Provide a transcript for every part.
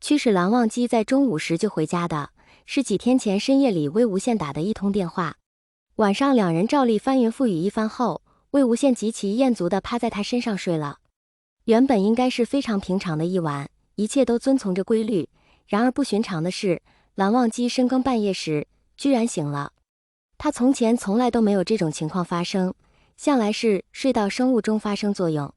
驱使蓝忘机在中午时就回家的，是几天前深夜里魏无羡打的一通电话。晚上两人照例翻云覆雨一番后，魏无羡极其厌足地趴在他身上睡了。原本应该是非常平常的一晚，一切都遵从着规律。然而不寻常的是，蓝忘机深更半夜时居然醒了。他从前从来都没有这种情况发生，向来是睡到生物钟发生作用。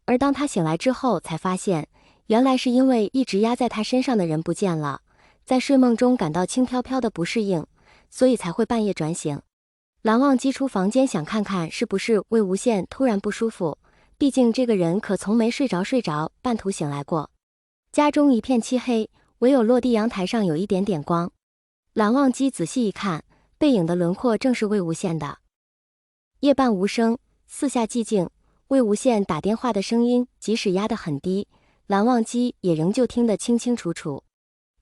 而当他醒来之后，才发现原来是因为一直压在他身上的人不见了，在睡梦中感到轻飘飘的不适应，所以才会半夜转醒。蓝忘机出房间想看看是不是魏无羡突然不舒服，毕竟这个人可从没睡着半途醒来过。家中一片漆黑，唯有落地阳台上有一点点光。蓝忘机仔细一看，背影的轮廓正是魏无羡的。夜半无声，四下寂静，魏无羡打电话的声音即使压得很低，蓝忘机也仍旧听得清清楚楚。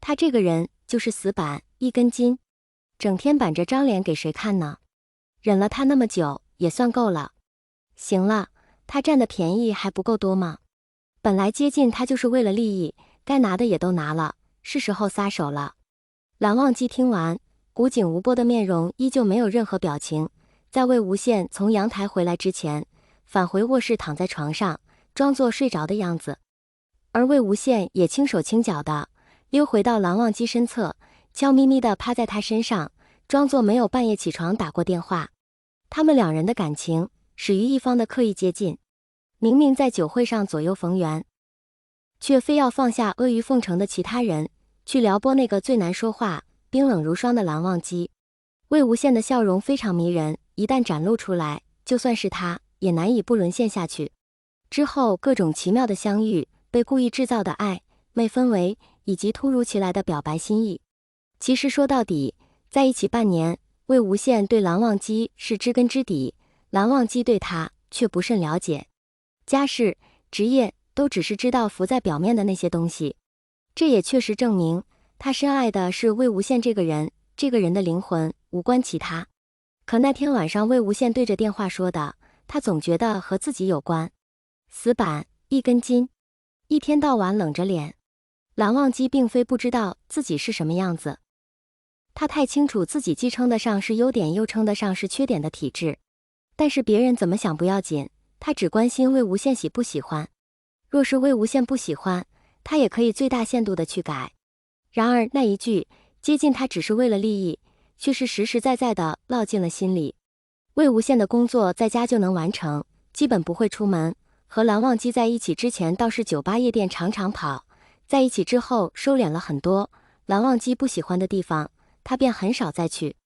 他这个人就是死板，一根筋，整天板着张脸给谁看呢？忍了他那么久，也算够了。行了，他占的便宜还不够多吗？本来接近他就是为了利益，该拿的也都拿了，是时候撒手了。蓝忘机听完，古井无波的面容依旧没有任何表情，在魏无羡从阳台回来之前，返回卧室躺在床上，装作睡着的样子。而魏无羡也轻手轻脚的溜回到蓝忘机身侧，悄咪咪地趴在他身上，装作没有半夜起床打过电话。他们两人的感情始于一方的刻意接近，明明在酒会上左右逢源，却非要放下阿谀奉承的其他人，去撩拨那个最难说话、冰冷如霜的蓝忘机。魏无羡的笑容非常迷人，一旦展露出来，就算是他也难以不沦陷下去。之后各种奇妙的相遇，被故意制造的暧昧氛围，以及突如其来的表白心意。其实说到底，在一起半年，魏无羡对蓝忘机是知根知底，蓝忘机对他却不甚了解，家世、职业都只是知道浮在表面的那些东西。这也确实证明他深爱的是魏无羡这个人，这个人的灵魂，无关其他。可那天晚上魏无羡对着电话说的，他总觉得和自己有关。死板，一根筋，一天到晚冷着脸。蓝忘机并非不知道自己是什么样子，他太清楚自己既称得上是优点又称得上是缺点的体质。但是别人怎么想不要紧，他只关心魏无羡喜不喜欢。若是魏无羡不喜欢，他也可以最大限度的去改。然而那一句接近他只是为了利益，却是实实在在的烙进了心里。魏无羡的工作在家就能完成，基本不会出门。和蓝忘机在一起之前倒是酒吧夜店常常跑，在一起之后收敛了很多，蓝忘机不喜欢的地方他便很少再去。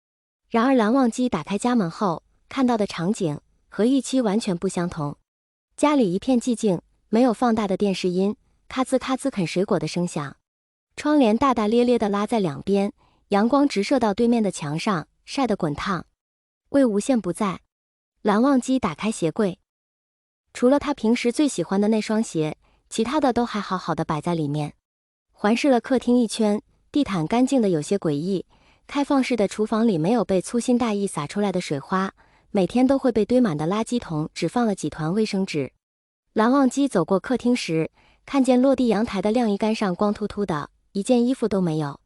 然而蓝忘机打开家门后看到的场景和预期完全不相同。家里一片寂静，没有放大的电视音，咔吱咔吱啃水果的声响，窗帘大大咧咧地拉在两边，阳光直射到对面的墙上，晒得滚烫。魏无羡不在，蓝忘机打开鞋柜，除了他平时最喜欢的那双鞋，其他的都还好好的摆在里面。环视了客厅一圈，地毯干净的有些诡异，开放式的厨房里没有被粗心大意洒出来的水花，每天都会被堆满的垃圾桶只放了几团卫生纸。蓝忘机走过客厅时，看见落地阳台的晾衣杆上光秃秃的，一件衣服都没有。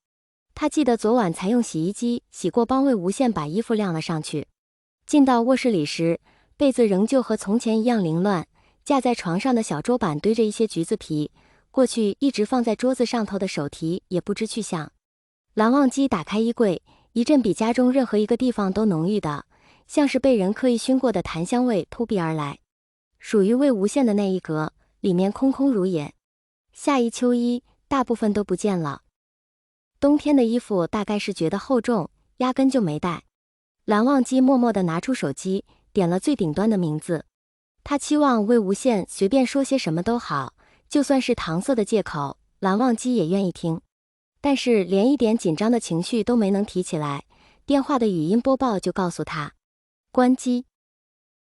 他记得昨晚才用洗衣机洗过，帮魏无羡把衣服晾了上去。进到卧室里时，被子仍旧和从前一样凌乱，架在床上的小桌板堆着一些橘子皮，过去一直放在桌子上头的手提也不知去向。蓝忘机打开衣柜，一阵比家中任何一个地方都浓郁的，像是被人刻意熏过的檀香味扑鼻而来。属于魏无羡的那一格，里面空空如也，夏衣秋衣大部分都不见了。冬天的衣服大概是觉得厚重，压根就没带。蓝忘机默默地拿出手机，点了最顶端的名字。他期望魏无羡随便说些什么都好，就算是搪塞的借口，蓝忘机也愿意听。但是连一点紧张的情绪都没能提起来，电话的语音播报就告诉他关机。